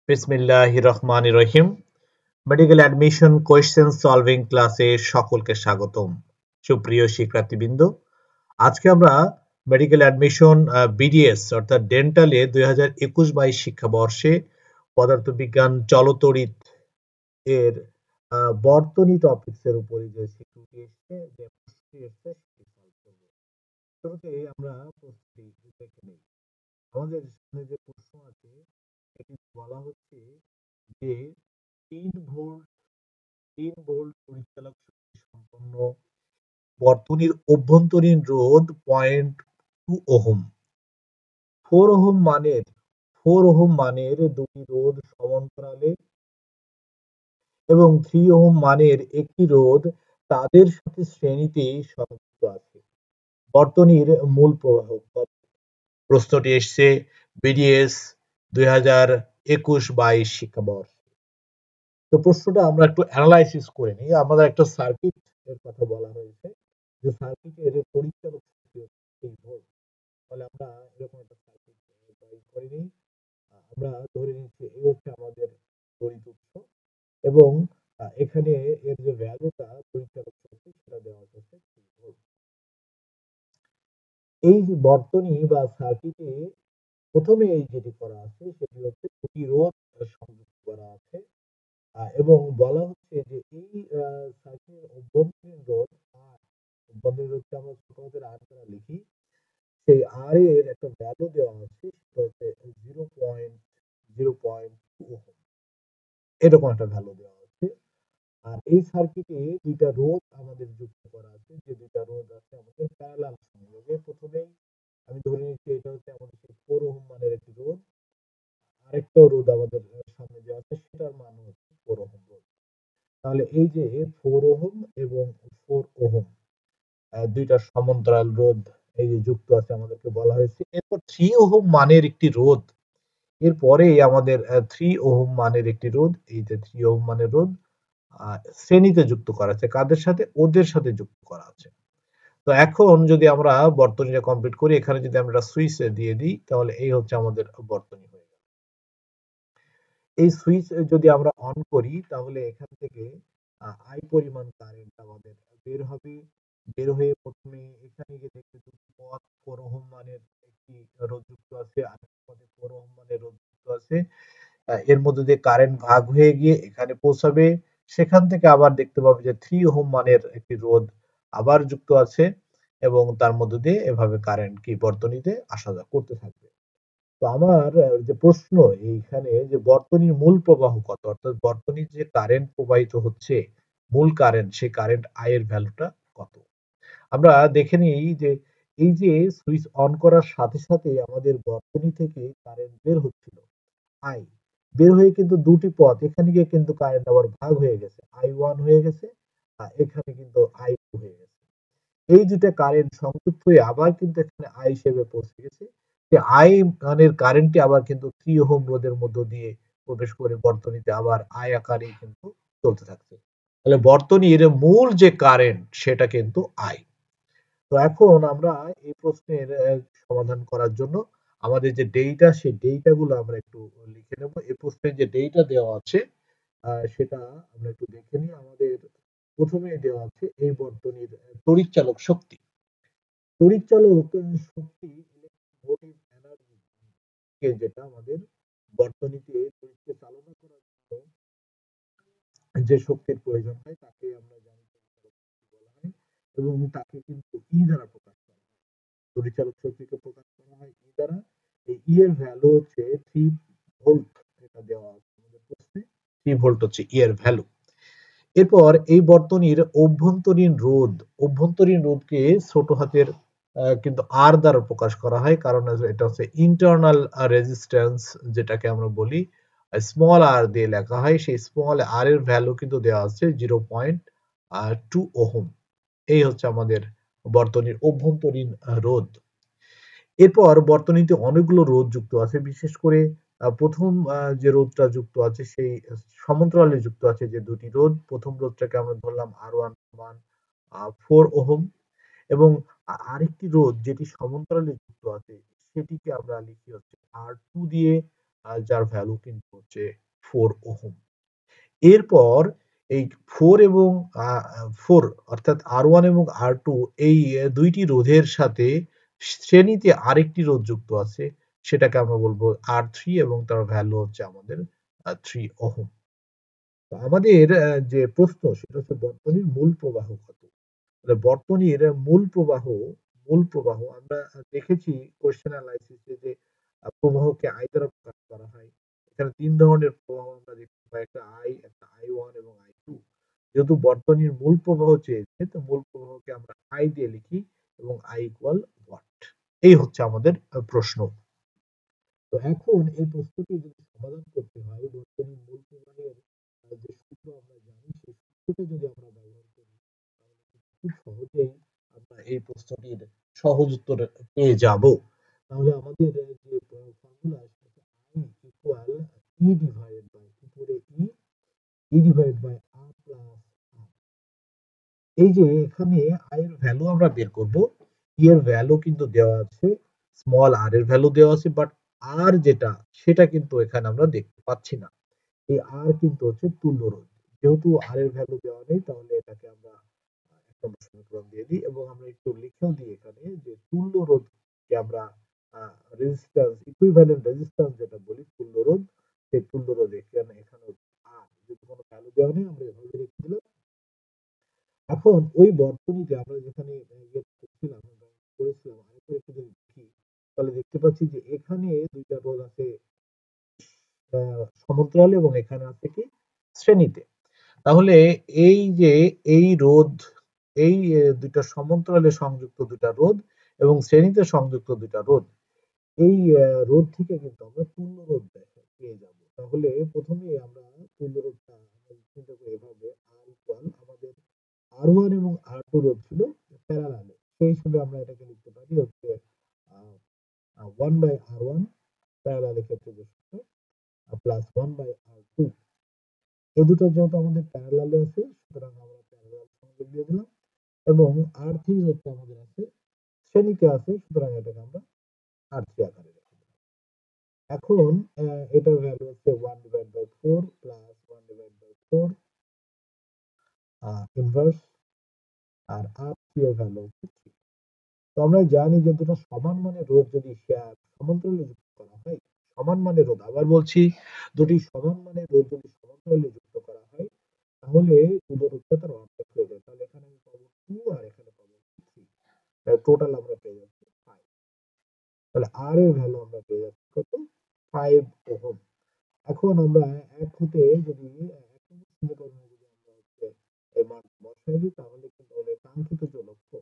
বিসমিল্লাহির রহমানির রহিম। Medical admission question solving ক্লাসে সকলকে স্বাগতম। সুপ্রিয় শিক্ষার্থীবৃন্দ, আজকে আমরা মেডিকেল অ্যাডমিশন বিডিএস অর্থাৎ ডেন্টালে 2021-22 শিক্ষাবর্ষে পদার্থবিজ্ঞান চলতড়িৎ এর বর্তনী টপিকসের উপরে যে সিকিউরিটি এসছে যে প্রশ্নটি এসছে সেটি সলভ করব। শুরুতে আমরা প্রশ্নটি দেখে নিই। আমাদের সামনে যে প্রশ্ন আছে এটি বলা হচ্ছে যে 3 ভোল্ট পরিচালক শক্তি সম্পন্ন বর্তনীর অভ্যন্তরীণ রোধ 0.2 ওহম। 4 ওহম মানের দুটি রোধ সমান্তরালে এবং 3 ওহম মানের একটি রোধ তাদের সাথে শ্রেণীতে সংযুক্ত আছে। বর্তনীর মূল প্রবাহ কত? প্রশ্নটি এসছে বিডিএস 2021-22 শিক্ষাবর্ষ। তো প্রশ্নটা আমরা একটু অ্যানালাইসিস করে নিই। আমাদের একটা সার্কিট এর কথা বলা হয়েছে যে সার্কিটের পরিচালক শক্তি হচ্ছে 3 ভোল্ট। তাহলে আমরা এরকম একটা সার্কিট তৈরি করে নিই। আমরা ধরে নিচ্ছি এই হচ্ছে আমাদের তড়িৎ উৎস এবং এখানে এর যে ভ্যালুটা পরিচালক শক্তি সেটা দেওয়া হচ্ছে 3 ভোল্ট। এই বর্তনী বা সার্কিটে প্রথমে এই যেটি করা আছে সেটি হচ্ছে দুটি রোধ সংযুক্ত করা আছে এবং বলা হচ্ছে যে এই সার্কিটের অভ্যন্তরীণ রোধ আর অভ্যন্তরীণ রোধকে আমরা ছোট হাতের আর দ্বারা লিখি। সেই আর এর একটা ভ্যালু দেওয়া আছে সেটা হচ্ছে 0.2 ওহম, এরকম একটা ভ্যালু দেওয়া আছে। আর এই সার্কিটে দুইটা রোধ আমাদের যুক্ত করা আছে, যে দুইটা রোধ আছে আমাদের প্যারালাল সংযোগে। প্রথমেই আমি ধরে নিচ্ছি এটা হচ্ছে আমাদের 4 ওহম মানের একটি রোধ, আরেকটা রোধ আমাদের সামনে দেওয়া আছে সেটার মান হচ্ছে 4 ওহম রোধ। তাহলে এই যে 4 ওহম এবং 4 ওহম দুইটা সমান্তরাল রোধ এই যে যুক্ত আছে আমাদেরকে বলা হয়েছে। এরপর 3 ওহম মানের একটি রোধ, এরপরে আমাদের 3 ওহম মানের একটি রোধ, এই যে 3 ওহম মানের রোধ শ্রেণীতে যুক্ত করা আছে। কাদের সাথে? ওদের সাথে যুক্ত করা আছে। তো এখন যদি আমরা বর্তনীটা কমপ্লিট করি, এখানে যদি আমরা সুইচ দিয়ে দিই তাহলে এই হচ্ছে আমাদের বর্তনী হয়ে গেল। এই সুইচ যদি আমরা অন করি তাহলে এখান থেকে আই পরিমাণ কারেন্ট আমাদের বের হবে। বের হয়ে প্রথমে এখানে গিয়ে দেখতে দুটি পথ 4 ওহম মানের একটি রোধ যুক্ত আছে, আরেকটি পথে 4 ওহম মানের রোধ যুক্ত আছে। এর মধ্যে দিয়ে কারেন্ট ভাগ হয়ে গিয়ে এখানে পৌঁছাবে। সেখান থেকে আবার দেখতে পাবে যে 3 ওহম মানের একটি রোধ আবার যুক্ত আছে এবং তার মধ্য দিয়ে এভাবে কারেন্ট কি বর্তনীতে আসা যাওয়া করতে থাকবে। তো আমার যে প্রশ্ন এইখানে যে বর্তনীর মূল প্রবাহ কত, অর্থাৎ বর্তনীর যে কারেন্ট প্রবাহিত হচ্ছে মূল কারেন্ট, সেই কারেন্ট আই এর ভ্যালুটা কত? আমরা দেখে নিই যে এই যে সুইচ অন করার সাথে সাথে আমাদের বর্তনী থেকে কারেন্ট বের হচ্ছিল আই, বের হয়ে কিন্তু দুটি পথ, এখানে গিয়ে কিন্তু কারেন্ট আবার ভাগ হয়ে গেছে, I1 হয়ে গেছে আর এখানে কিন্তু I2 হয়ে গেছে। এই দুটো কারেন্ট সংযুক্ত হয়ে আবার কিন্তু এখানে আই হিসেবে পৌঁছে গেছে। যে আই মানের কারেন্টটি আবার কিন্তু 3 ওহম রোধের মধ্য দিয়ে প্রবেশ করে বর্তনীতে আবার আই আকারেই কিন্তু চলতে থাকছে। তাহলে বর্তনীর মূল যে কারেন্ট সেটা কিন্তু আই। তো এখন আমরা এই প্রশ্নের সমাধান করার জন্য আমাদের যে ডেটা, সেই ডেটা গুলো আমরা একটু লিখে নেব। এই প্রশ্নের যে ডেটা দেওয়া আছে সেটা আমরা একটু দেখে নিই। আমাদের প্রথমে দেওয়া আছে এই বর্তনীর তড়িৎচালক শক্তি। তড়িৎচালক শক্তি ইলেকট্রোমোটিভ এনার্জি কে, যেটা আমাদের বর্তনীতে তড়িৎকে চালনা করার জন্য যে শক্তির প্রয়োজন হয় তাকে আমরা জানি তড়িৎচালক শক্তি বলা হয় এবং তাকে কিন্তু ই দ্বারা প্রকাশ করা হয়। পরিচালক শক্তিকে প্রকাশ করা হয় ই দ্বারা। এই ই এর ভ্যালু হচ্ছে 3 ভোল্ট, এটা দেওয়া আছে আমাদের প্রশ্নে। 3 ভোল্ট হচ্ছে ই এর ভ্যালু। এরপর এই বর্তনীর অভ্যন্তরীণ রোধকে ছোট হাতের কিন্তু আর দ্বারা প্রকাশ করা হয়, কারণ এটা হচ্ছে ইন্টারনাল রেজিস্ট্যান্স, যেটাকে আমরা বলি স্মল আর দিয়ে লেখা হয়। সেই স্মল আর এর ভ্যালু কিন্তু দেওয়া আছে 0.2 ওহম। এই হচ্ছে আমাদের বর্তনীর অভ্যন্তরীণ রোধ। এরপর বর্তনীতে অনেকগুলো রোধ যুক্ত আছে, বিশেষ করে প্রথম যে রোধটা যুক্ত আছে সেই সমান্তরালে যুক্ত আছে যে দুটি রোধ। প্রথম রোধটাকে আমরা ধরলাম R1 মান 4 ওহম এবং আরেকটি রোধ যেটি সমান্তরালে যুক্ত আছে সেটিকে আমরা লিখি হচ্ছে R2 দিয়ে। যার ভ্যালু কিন্তু হচ্ছে 4 ওহম। এরপর এই 4 এবং 4 অর্থাৎ R1 এবং R2 এই দুইটি রোধের সাথে শ্রেণীতে আরেকটি রোধ যুক্ত আছে, সেটাকে আমরা বলবো R3 এবং তার ভ্যালু হচ্ছে আমাদের 3 ওহম। তো আমাদের যে প্রশ্ন সেটা হচ্ছে বর্তনীর মূল প্রবাহ কত। বর্তনীর মূল প্রবাহ আমরা দেখেছি কোশ্চেন অ্যানালাইসিসে যে প্রবাহকে আই দ্বারা প্রকাশ করা হয়। এখানে তিন ধরনের প্রবাহ আমরা দেখতে পাই, একটা আই, একটা I1 এবং I2। যেহেতু বর্তনীর মূল প্রবাহ চেয়েছে, তো মূল প্রবাহকে আমরা আই দিয়ে লিখি এবং আই ইকুয়াল ওয়াট। এই হচ্ছে আমাদের প্রশ্ন। তো এখন এই প্রশ্নটি যদি সমাধান করতে হয়, বর্তনীর মূল প্রবাহের যে সূত্র আমরা জানি, সেই সূত্রটা যদি আমরা ব্যবহার করি, তাহলে খুব সহজেই আমরা এই প্রশ্নটির সহজ উত্তর পেয়ে যাব। তাহলে আমাদের যে ফর্মুলা সেটা I equal E divided by, উপরে E divided by R plus R. এই যে এখানে আই এর ভ্যালু আমরা বের করব, ই এর ভ্যালু কিন্তু দেওয়া আছে, স্মল আর এর ভ্যালু দেওয়া আছে, বাট আর যেটা সেটা কিন্তু এখানে আমরা দেখতে পাচ্ছি না। এই আর কিন্তু হচ্ছে তুল্য রোধ। যেহেতু আর এর ভ্যালু দেওয়া নেই, তাহলে এটাকে আমরা এক নম্বর সমীকরণ দিয়ে দিই এবং আমরা একটু লিখেও দিই এখানে যে তুল্য রোধকে আমরা রেজিস্ট্যান্স, ইকুইভ্যালেন্ট রেজিস্ট্যান্স যেটা বলি তুল্য রোধ, সেই তুল্য রোধ এখানে এখানে আর যদি কোনো ভ্যালু দেওয়া নেই আমরা এভাবে লিখে দিলাম। এখন ওই বর্তনীতে আমরা যেখানে ইয়ে করছিলাম করেছিলাম, আরেকবার একটু যদি দেখি, তাহলে দেখতে পাচ্ছি যে এখানে দুইটা রোধ আছে সমান্তরালে এবং এখানে আছে কি শ্রেণীতে। তাহলে এই যে এই রোধ, এই দুইটা সমান্তরালে সংযুক্ত দুইটা রোধ এবং শ্রেণীতে সংযুক্ত দুইটা রোধ, এই রোধ থেকে কিন্তু আমরা তুল্য রোধ পেয়ে যাব। তাহলে প্রথমে আমরা তুল্য রোধটা চিন্তা করি এভাবে, আর ইকুয়াল আমাদের R1 এবং R2 রোধ ছিল প্যারালালে, সেই হিসেবে আমরা এটাকে লিখতে পারি হচ্ছে 1/R1 প্যারালাল ক্ষেত্রে প্লাস 1/R2। এই দুটো যেহেতু আমাদের প্যারালালে আছে, সুতরাং আমরা প্যারালাল সংযোগ দিয়ে দিলাম এবং R3 রোধটা আমাদের আছে শ্রেণীতে আছে, সুতরাং এটাকে আমরা R3 আকারে রেখে দিলাম। এখন এটার ভ্যালু হচ্ছে 1/4 প্লাস 1/4 ইনভার্স, আর R3 এর ভ্যালু হচ্ছে 3। তো আমরা জানি যে দুটো সমান মানের রোধ যদি সমান্তরালে যুক্ত করা হয়, সমান মানের রোধ, আবার বলছি, দুটি সমান মানের রোধ যদি সমান্তরালে যুক্ত করা হয়, তাহলে তুল্য রোধটা তার অর্ধেক হয়ে যায়। তাহলে এখানে আমি পাবো 2 আর এখানে পাবো 3, টোটাল আমরা পেয়ে যাচ্ছি 5। তাহলে আর এর ভ্যালু আমরা পেয়ে যাচ্ছি কত, 5 ওহম। এখন আমরা এক হতে যদি এক নম্বর সমীকরণে যদি আমরা হচ্ছে এই মান বসাই দিই, তাহলে কিন্তু আমাদের কাঙ্ক্ষিত যে লক্ষ্য,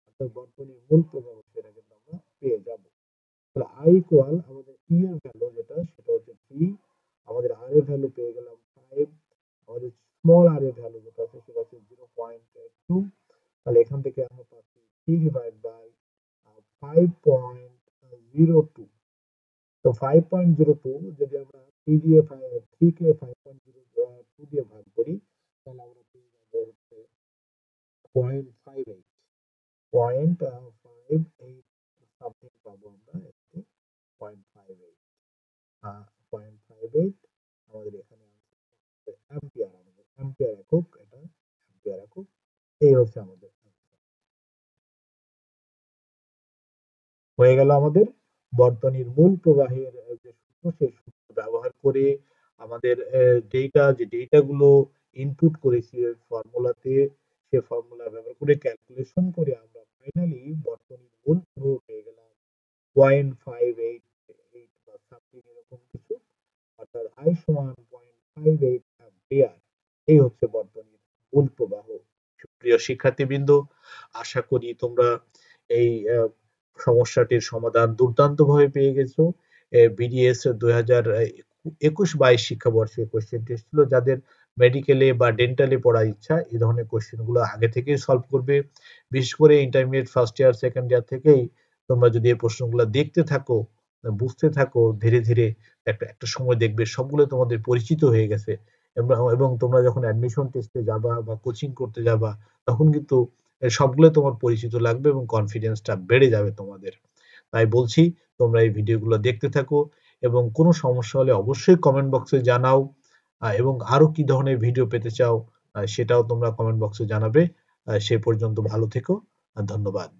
অর্থাৎ বর্তনীর মূল প্রবাহ, সেটা কিন্তু আমরা পেয়ে যাব। তাহলে আই ইকুয়াল আমাদের ই এর ভ্যালু যেটা সেটা হচ্ছে 3, আমাদের আর এর ভ্যালু পেয়ে গেলাম 5, আমাদের স্মল আর এর ভ্যালু যেটা আছে সেটা হচ্ছে 0.2। তাহলে এখান থেকে আমরা পাচ্ছি 3 ডিভাইড বাই 5.02। তো 5.02 যদি আমরা 3 দিয়ে 3 কে 5.02 দিয়ে ভাগ করি, তাহলে আমরা পেয়ে যাবো হচ্ছে 0.58, 0.58 সামথিং পাবো আমরা এখানে, 0.58, 0.58 আমাদের এখানে অ্যাম্পিয়ার, আমাদের অ্যাম্পিয়ার একক, এটা অ্যাম্পিয়ার একক। এই হচ্ছে আমাদের হয়ে গেল আমাদের বর্তনীর মূল প্রবাহের যে সূত্র, সেই সূত্র ব্যবহার করে আমাদের যে ডেটা গুলো ইনপুট করেছি ফর্মুলাতে, সে ফর্মুলা ব্যবহার করে ক্যালকুলেশন করে আমরা ফাইনালি বর্তনীর মূল প্রবাহ পেয়ে গেলাম 0.588 বা সামথিং এরকম কিছু, অর্থাৎ আই সমান 0.58 অ্যাম্পিয়ার। এই হচ্ছে বর্তনীর মূল প্রবাহ। প্রিয় শিক্ষার্থীবৃন্দ, আশা করি তোমরা এই সমস্যাটির সমাধান দুর্দান্তভাবে পেয়ে গেছো। বিডিএস 2021-22 শিক্ষাবর্ষে কোশ্চেনটি ছিল, যাদের মেডিকেলে বা ডেন্টালে পড়ার ইচ্ছা এই ধরনের কোশ্চেনগুলো আগে থেকেই সলভ করবে। বিশেষ করে intermediate first year second year থেকেই তোমরা যদি এই প্রশ্নগুলো দেখতে থাকো, বুঝতে থাকো, ধীরে ধীরে একটা একটা সময় দেখবে সবগুলো তোমাদের পরিচিত হয়ে গেছে। এবং তোমরা যখন অ্যাডমিশন টেস্টে যাবা বা কোচিং করতে যাবা, তখন কিন্তু সবগুলো তোমার পরিচিত লাগবে এবং কনফিডেন্সটা বেড়ে যাবে তোমাদের। তাই বলছি, তোমরা এই ভিডিওগুলো দেখতে থাকো এবং কোনো সমস্যা হলে অবশ্যই কমেন্ট বক্সে জানাও, এবং আরো কি ধরনের ভিডিও পেতে চাও সেটাও তোমরা কমেন্ট বক্সে জানাবে। সে পর্যন্ত ভালো থেকো, ধন্যবাদ।